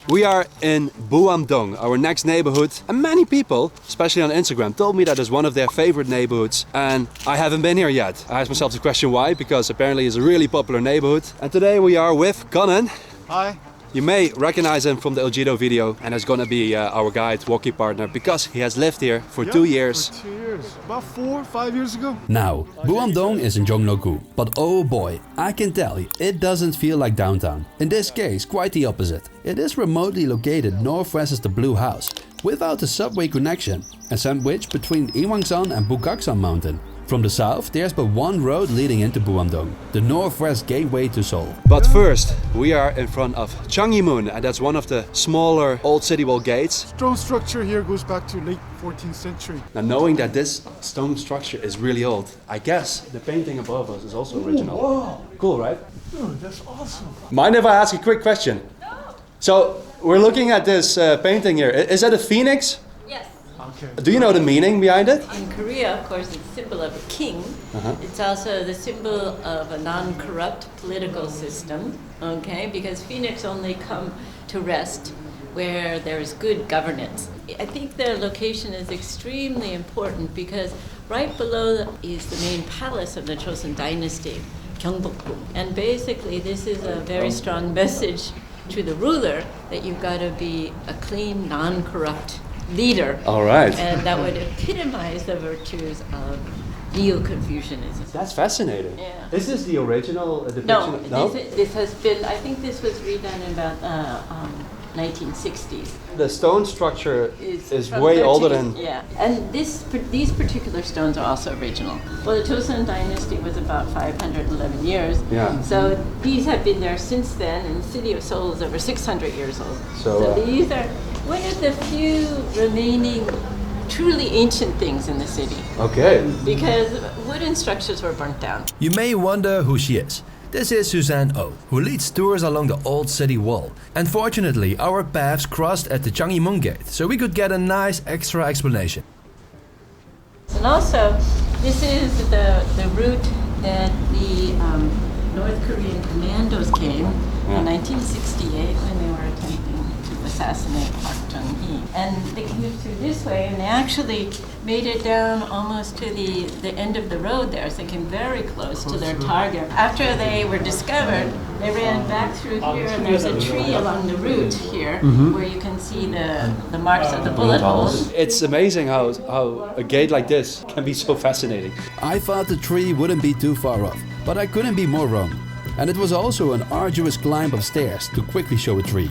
We are in Buam-dong, our next neighborhood, and many people, especially on Instagram, told me that it's one of their favorite neighborhoods, and I haven't been here yet. I asked myself the question why, because apparently it's a really popular neighborhood. And today we are with Conan. Hi. You may recognize him from the Euljiro video, and he's gonna be our guide, walkie partner, because he has lived here for 2 years. For 2 years. About 4 or 5 years ago. Now, Buam-dong is in Jongno-gu, but oh boy, I can tell you, it doesn't feel like downtown. In this case, quite the opposite. It is remotely located northwest of the Blue House, without a subway connection, and sandwiched between Iwangsan and Bukaksan mountain. From the south, there's but one road leading into Buam-dong, the northwest gateway to Seoul. But first, we are in front of Changgimun, and that's one of the smaller old city wall gates. Stone structure here goes back to late 14th century. Now, knowing that this stone structure is really old, I guess the painting above us is also original. Wow. Cool, right? Dude, that's awesome. Mind if I ask a quick question? So, we're looking at this painting here. Is that a phoenix? Yes. Okay. Do you know the meaning behind it? In Korea, of course, it's a symbol of a king. It's also the symbol of a non-corrupt political system, okay? Because phoenix only come to rest where there is good governance. I think the location is extremely important because right below is the main palace of the Joseon dynasty, Gyeongbokgung. And basically, this is a very strong message to the ruler that you've got to be a clean, non-corrupt leader. All right. And that would epitomize the virtues of Neo-Confucianism. That's fascinating. Yeah. Is this the original depiction? No, this has been, I think this was redone in about 1960s. The stone structure is from way 13 older than... Yeah, and these particular stones are also original. Well, the Joseon dynasty was about 511 years. Yeah. So these have been there since then, and the city of Seoul is over 600 years old. So, These are one of the few remaining truly ancient things in the city. Okay. Because wooden structures were burnt down. You may wonder who she is. This is Suzanne Oh, who leads tours along the old city wall. Unfortunately, our paths crossed at the Changgimun gate, so we could get a nice extra explanation. And also, this is the route that the North Korean commandos came in 1968 when they were attempting to assassinate Park Chung-hee. And they came through this way, and they actually made it down almost to the end of the road there, so they came very close to their target. After they were discovered, they ran back through here, and there's a tree along the route here where you can see the marks of the bullet holes. It's amazing how a gate like this can be so fascinating. I thought the tree wouldn't be too far off, but I couldn't be more wrong. And it was also an arduous climb of stairs to quickly show a tree.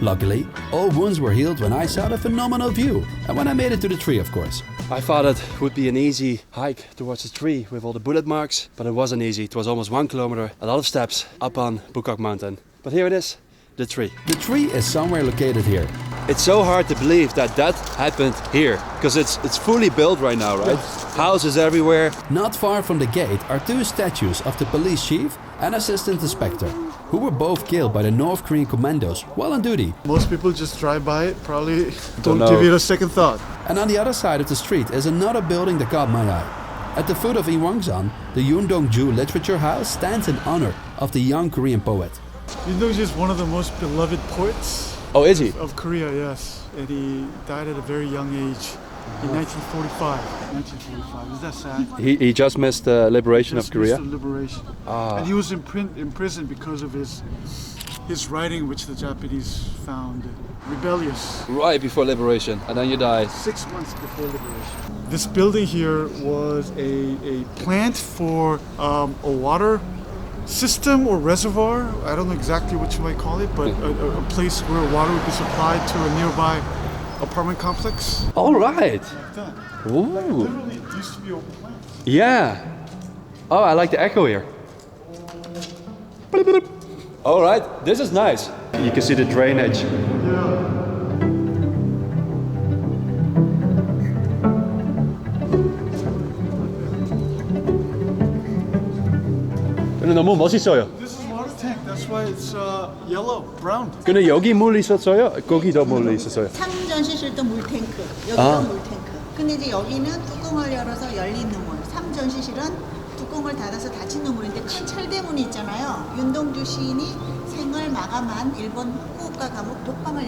Luckily, all wounds were healed when I saw the phenomenal view, and when I made it to the tree, of course. I thought it would be an easy hike towards the tree with all the bullet marks, but it wasn't easy. It was almost 1 kilometer, a lot of steps up on Bukak mountain. But here it is, the tree. The tree is somewhere located here. It's so hard to believe that happened here, because it's fully built right now, right? Houses everywhere. Not far from the gate are 2 statues of the police chief and assistant inspector, who were both killed by the North Korean commandos while on duty. Most people just drive by it, probably Don't don't give know. it a second thought. And on the other side of the street is another building that caught my eye. At the foot of Iwangsan, the Yundong-ju Literature House stands in honor of the young Korean poet. Eulji is one of the most beloved poets Oh, is he? of Korea, yes. And he died at a very young age in 1945. 1945, is that sad? He just missed the liberation Just of Korea. missed the liberation. And he was in prison because of his writing, which the Japanese found rebellious. Right before liberation, and then you die. 6 months before liberation. This building here was a plant for a water system or reservoir. I don't know exactly what you might call it, but a place where water would be supplied to a nearby apartment complex. All right. Like that. Ooh. Literally, it used to be a plant. Yeah. Oh, I like the echo here. All right, this is nice. You can see the drainage. 근데 너무 멋있어요. This is water tank. That's why it's yellow, brown. 근데 여기 물 있었어요? 거기도 물 있었어요? 3전 시실도 물탱크, 여기도 물탱크. 근데 이제 여기는 뚜껑을 열어서 열린 눈물. 3전 시실은 뚜껑을 닫아서 닫힌 눈물인데 철대문이 있잖아요. 윤동주 시인이 생을 마감한 일본 후쿠오카 감옥 독방을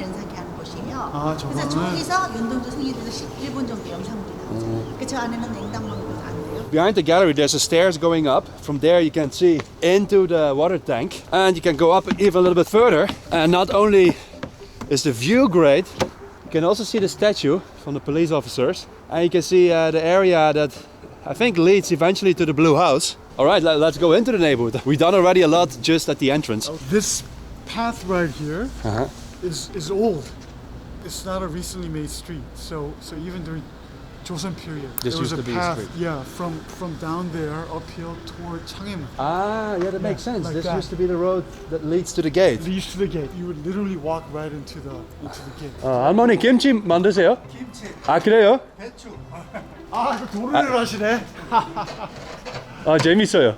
아, 그래서 저거는? 저기서 윤동주 생일에서 1분 정도 영상물이 나오죠. 그 저 안에는 냉장고도 다 안 돼요. Behind the gallery there's a stairs going up. From there you can see into the water tank. And you can go up even a little bit further. And not only is the view great, you can also see the statue from the police officers. And you can see the area that I think leads eventually to the blue house. Alright, let's go into the neighborhood. We've done already a lot just at the entrance. This path right here Uh-huh. is old. It's not a recently made street. So even during Joseon period, This there was used a to be a path. street. Yeah, from down there uphill toward Changhaemun. Ah, yeah, that makes sense. like This that. used to be the road that leads to the gate. Leads to the gate. You would literally walk right into the gate. 할머니 김치 만드세요? 김치, 아 그래요? 배추. 아, 그 도르를 하시네. 아 재밌어요.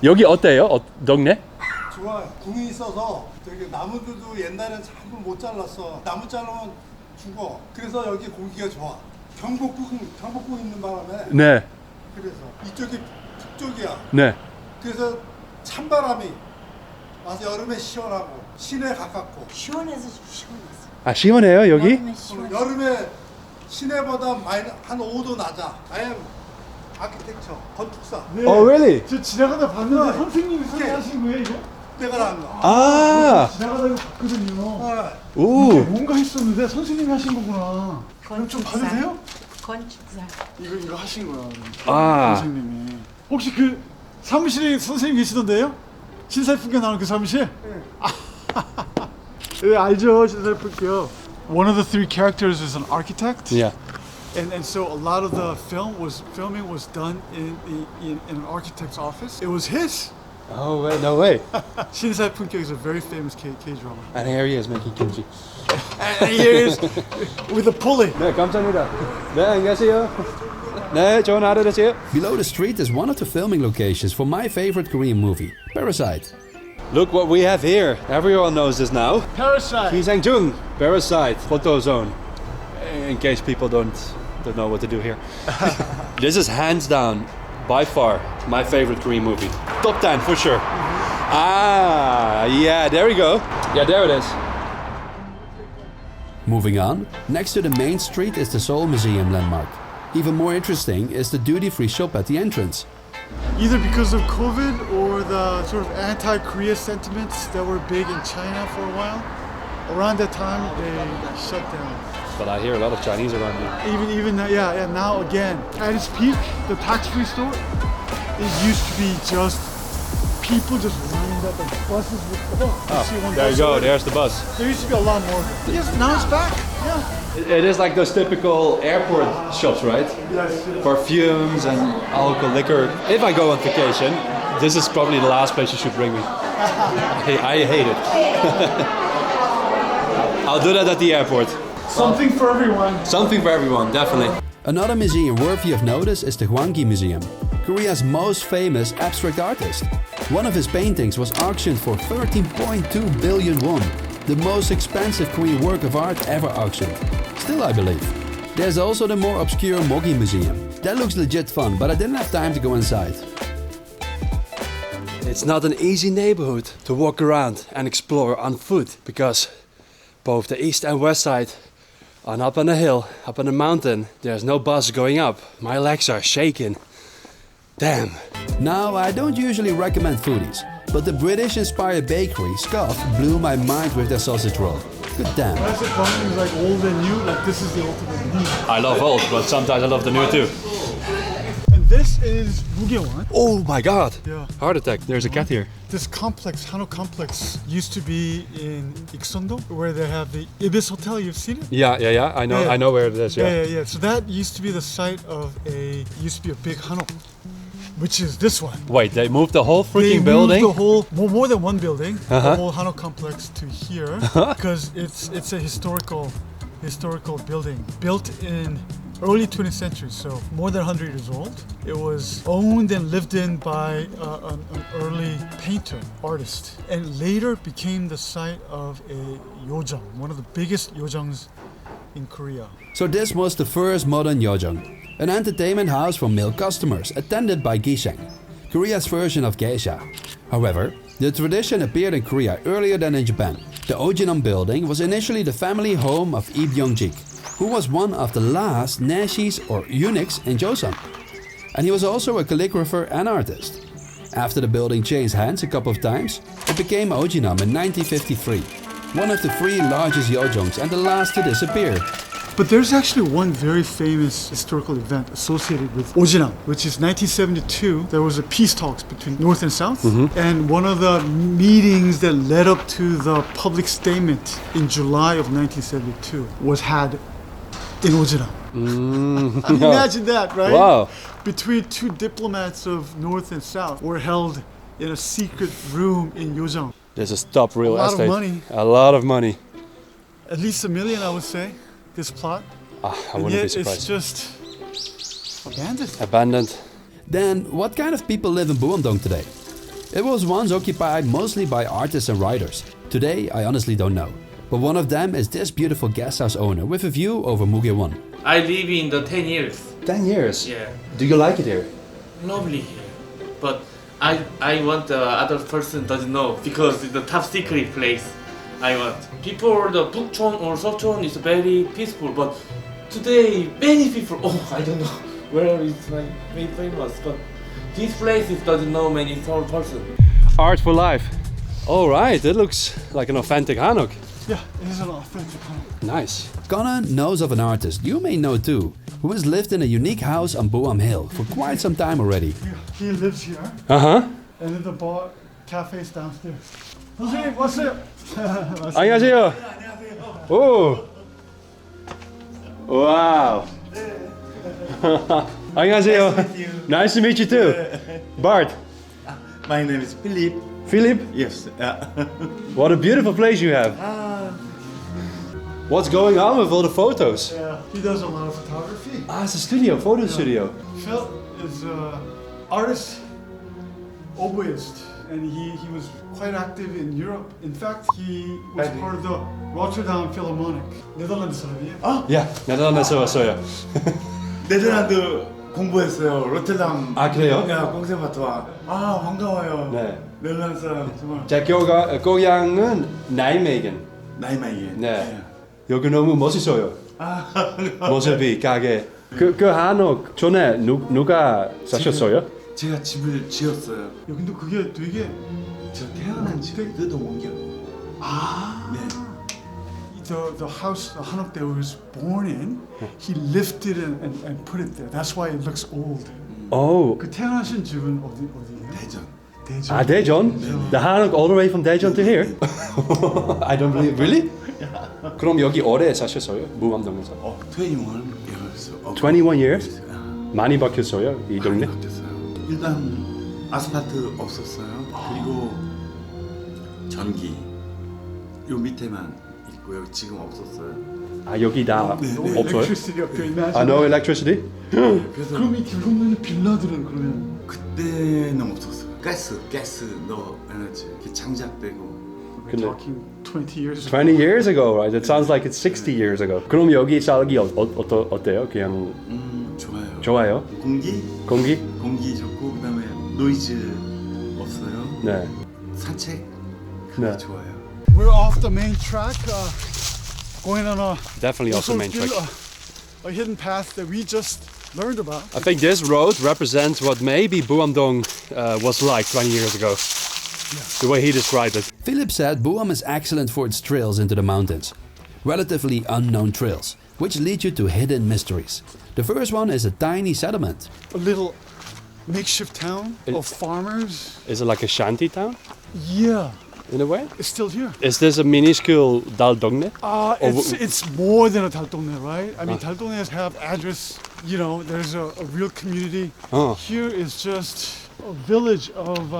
여기 어때요? 동네? 좋아요. 궁이 있어서 되게 나무들도 옛날엔 전부 못 잘랐어. 나무 자르면 죽어. 그래서 여기 공기가 좋아. 경복궁 있는 바람에 네, 그래서 이쪽이 북쪽이야. 네. 그래서 찬바람이 와서 여름에 시원하고 시내 가깝고 시원해서 좀 시원했어. 아 시원해요 여기? 여름에 시원해. 여름에 시내보다 한 5도 낮아. 아예 아키텍처 건축사. 네. Oh really? 저 지나가다 봤는데 선생님이 소개하신 거예요, 이거? 내가 난 거. 아, 지나가다 이거 봤거든요. 오. 뭔가 했었는데 선생님이 하신 거구나. 그럼 좀 봐도 돼요? 건축사. 이거 하신 거야. 아. 선생님이. 혹시 그 사무실에 선생님 계시던데요? 신사풍경 나오는 그 사무실? 네, 알죠, 신사풍경. One of the three characters is an architect. Yeah. And so a lot of the filming was done in an architect's office. It was his. Oh wait, no way. 신사풍경 is a very famous K drama. And here he is making kimchi. And here is with a pulley. 네, 감사합니다. 네, 안녕하세요. 네, 좋은 하루 되세요. Below the street is one of the filming locations for my favorite Korean movie, Parasite. Look what we have here. Everyone knows this now. Parasite. Kisangjung, Parasite, photo zone. In case people don't know what to do here. This is hands down, by far, my favorite Korean movie. Top 10 for sure. Ah, yeah, there we go. Yeah, there it is. Moving on, next to the main street is the Seoul Museum landmark. Even more interesting is the duty-free shop at the entrance. Either because of COVID or the sort of anti-Korea sentiments that were big in China for a while. Around that time, they shut down. But I hear a lot of Chinese around me. Even now again. At its peak, the tax-free store, it used to be just people just lined up and buses would see one There you bus go, already. there's the bus. There used to be a lot more. Yes, now it's back. Yeah. It is like those typical airport shops, right? Yes. Perfumes and alcohol, liquor. If I go on vacation, this is probably the last place you should bring me. I hate it. I'll do that at the airport. Something for everyone. Something for everyone, definitely. Another museum worthy of notice is the Hwanggi Museum, Korea's most famous abstract artist. One of his paintings was auctioned for 13.2 billion won, the most expensive Korean work of art ever auctioned. Still, I believe. There's also the more obscure Mogi Museum. That looks legit fun, but I didn't have time to go inside. It's not an easy neighborhood to walk around and explore on foot because both the east and west side are up on a hill, up on a mountain. There's no bus going up. My legs are shaking. Damn. Now, I don't usually recommend foodies, but the British-inspired bakery, Scoff, blew my mind with their sausage roll. Good damn. That's it. Something like old and new. Like this is the ultimate new. I love old, but sometimes I love the new too. And this is Mugewan. Oh my god. Yeah. Heart attack. There's a cat here. This complex, Hanok complex, used to be in Iksondo, where they have the Ibis Hotel. You've seen it? Yeah. I know. Yeah. I know where it is. Yeah. Yeah. So that used to be the site of used to be a big Hanok, which is this one. Wait, they moved the whole They freaking moved building? the whole, more than one building, the whole Hanok complex to here, because it's a historical building built in early 20th century, so more than 100 years old. It was owned and lived in by an early painter, artist, and later became the site of a yojang, one of the biggest yojangs in Korea. So this was the first modern yojang, an entertainment house for male customers, attended by giseng, Korea's version of geisha. However, the tradition appeared in Korea earlier than in Japan, The Ojinam building was initially the family home of Eulji, who was one of the last nashis or eunuchs in Joseon. And he was also a calligrapher and artist. After the building changed hands a couple of times, it became Ojinam in 1953, one of the 3 largest yeonjongs and the last to disappear. But there's actually one very famous historical event associated with Ojinam, which is 1972. There was a peace talks between North and South, and one of the meetings that led up to the public statement in July of 1972 was had in Ojinam. Imagine that, right? Wow. Between 2 diplomats of North and South were held in a secret room in Yeojong. This is top real A lot of estate. money. A lot of money. At least $1 million, I would say, this plot. I And wouldn't be yet surprised. it's just abandoned. Abandoned. Then, what kind of people live in Buam-dong today? It was once occupied mostly by artists and writers. Today, I honestly don't know. But one of them is this beautiful guesthouse owner with a view over Mugaewon. I live in the 10 years. 10 years. Yeah, Do you like it here? lovely here. But I want the other person doesn't know because it's the top secret place. I want. Before the Bukchon or Seoul is very peaceful, but today many people. Oh, I don't know where it's like very famous, but this place is doesn't know many Seoul person. Art for life. All right, it looks like an authentic Hanok. Yeah, it is an authentic home. Nice. Conan knows of an artist you may know too, who has lived in a unique house on Buam Hill for quite some time already. He lives here, Uh-huh. and then the bar cafe is downstairs. 선생님, 왔어요. 안녕하세요. 오. Wow. 안녕하세요. Nice to meet you too. Bart. My name is Philip. Philip. Yes. What a beautiful place you have. What's going on with all the photos? Yeah, he does a lot of photography. It's a studio, photo studio. Phil is an artist, oboist, and he was quite active in Europe. In fact, he was part of the Rotterdam Philharmonic. 네덜란드 사람이에요. Yeah, 네덜란드에서 왔어요. 네덜란드 공부했어요. 로테담. 아, 그래요? 야, 꽁세마토와. 아, 반가워요. 네. 네덜란드 사람 정말. 제 고향은 나이메겐. 나이마이에. 네. 여기 너무 멋있어요. 모습이 가게. 그 한옥 전에 누가 사셨어요? 제가 집을 지었어요. 야, 근데 그게 되게 저 태어난 집 뜯어옮겨. 네. the house Hanok that was born in, he lifted and put it there. That's why it looks old. Oh. 그 태어나신 집은 어디예요? 대전. 대전. Ah, Daejeon? The Hanok all the way from Daejeon to here? I don't believe. Really? 그럼 여기 오래 사셨어요? 부암동에서? 21 years. 21 years? 많이 바뀌었어요? 이 동네? 많이 바뀌었어요. 일단 아스팔트 없었어요. 그리고 전기 요 밑에만 있고요. 지금 없었어요. 아 여기 다 No 없어요? electricity up there. Imagine. 아 no electricity? 그래서 그럼 이 들어오는 빌라들은 그러면 그때는 없었어요. 가스 너 에너지 이렇게 장작되고. we're talking 20 years ago. 20 years ago, right? It sounds like it's 60 years ago. 그럼 여기 살기 어때요? 그냥 좋아요. 좋아요? 공기 공기? 좋고 그다음에 노이즈 없어요. 네. 산책 네. 좋아요. We're off the main track, going on a Definitely off the main track. a hidden path that we just learned about. I think this road represents what maybe Buam-dong was like 20 years ago. The way he described it. Philip said Buam is excellent for its trails into the mountains. Relatively unknown trails, which lead you to hidden mysteries. The first one is a tiny settlement. A little makeshift town of farmers. Is it like a shanty town Yeah, in a way? it's still here. Is this a minuscule Daldongne? It's more than a 달동네, right? I mean, 달동네s have address. You know, there's a real community. Oh. Here is just a village of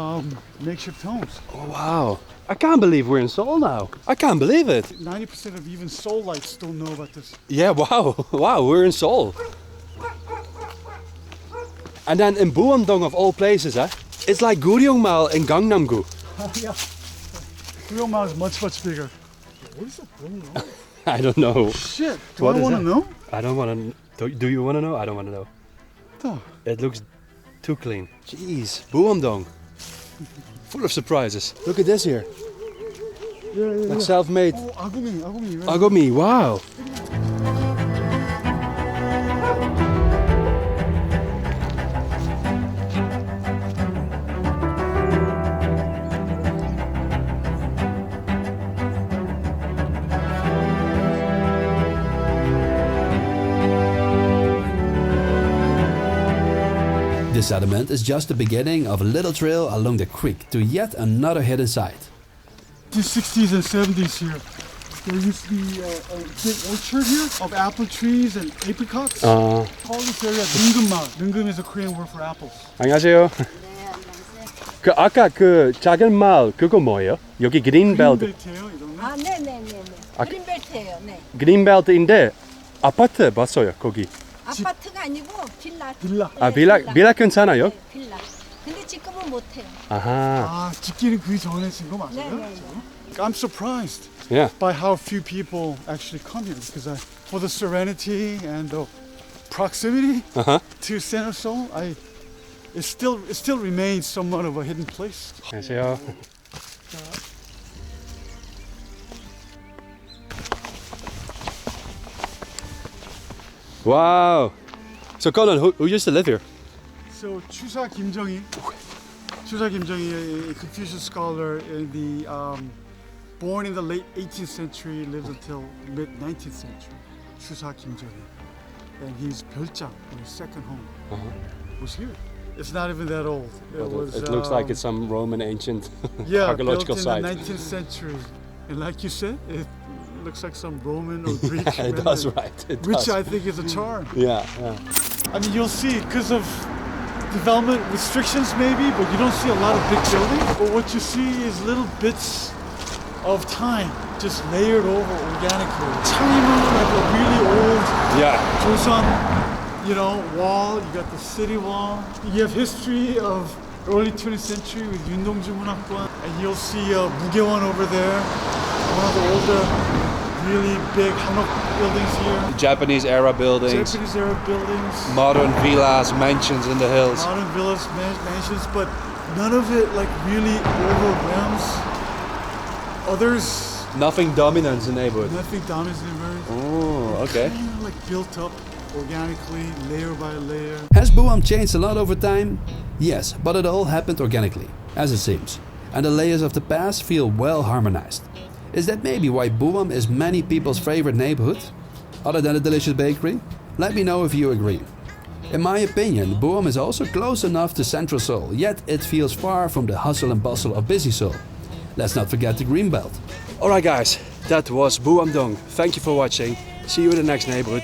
makeshift homes. Oh, wow. I can't believe we're in Seoul now. I can't believe it. 90% of even Seoulites don't know about this. Yeah, wow. Wow, we're in Seoul. And then in Buam-dong of all places, it's like Guryongmal in Gangnam-gu. Yeah. Ryoma is much bigger. What is that going on? I don't know. Shit. Do What I is want to that? know? I don't want to. Do you want to know? I don't want to know. No. It looks too clean. Jeez, Buam-dong. Full of surprises. Look at this here. Like self-made. Oh, 아구미, right? Agomi, wow. This settlement is just the beginning of a little trail along the creek to yet another hidden site. The 60s and 70s here. There used to be a big orchard here of apple trees and apricots. Call this area 능금마을. 능금 is a Korean word for apples. 안녕하세요. 그 아까 그 작은 마을 그거 뭐예요? 여기 그린벨트. 그린벨트예요, 이 동네. 아, 네네네네. 그린벨트예요. 네. 그린벨트인데 아파트 봤어요 거기. 아파트가 아니고 빌라. 빌라. 아 빌라 괜찮아요? 네, 빌라. 근데 지금은 못해요. 아하. 아, 짓기는 그 전에 진 거 맞아요? 네네네. I'm surprised Yeah. by how few people actually come here because for the serenity and the proximity to center Seoul, it still remains somewhat of a hidden place. 안녕하세요. Wow. So Conan, who used to live here? So Chusa Kimjong-il, a Confucius scholar in the born in the late 18th century, lived until mid 19th century. Chusa Kimjong-il, and his 별장, his second home, was here. It's not even that old. It looks like it's some Roman ancient yeah, archaeological built site. in the 19th century, and like you said, it looks like some Roman or Greek. It rendering, does, right? It which does. I think is a charm. Yeah. I mean, you'll see because of development restrictions maybe, but you don't see a lot of big buildings. But what you see is little bits of time just layered over organically. 창이문, like a really old Yeah. Joseon, wall. You got the city wall. You have history of early 20th century with Yundongju 문학관, and you'll see 무게원 over there, one of the older, really big Hanok buildings here. Japanese era buildings, Japanese era buildings. modern villas, mansions in the hills. Modern villas, mansions, but none of it like really overwhelms others. Nothing dominates the neighborhood. Nothing dominates the neighborhood. Oh, okay. Kind of like built up organically, layer by layer. Has Buam changed a lot over time? Yes, but it all happened organically, as it seems. And the layers of the past feel well harmonized. Is that maybe why Buam is many people's favorite neighborhood? Other than a delicious bakery? Let me know if you agree. In my opinion, Buam is also close enough to central Seoul, yet it feels far from the hustle and bustle of busy Seoul. Let's not forget the Greenbelt. Alright guys, that was Buam-dong. Thank you for watching. See you in the next neighborhood.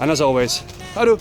And as always, haru!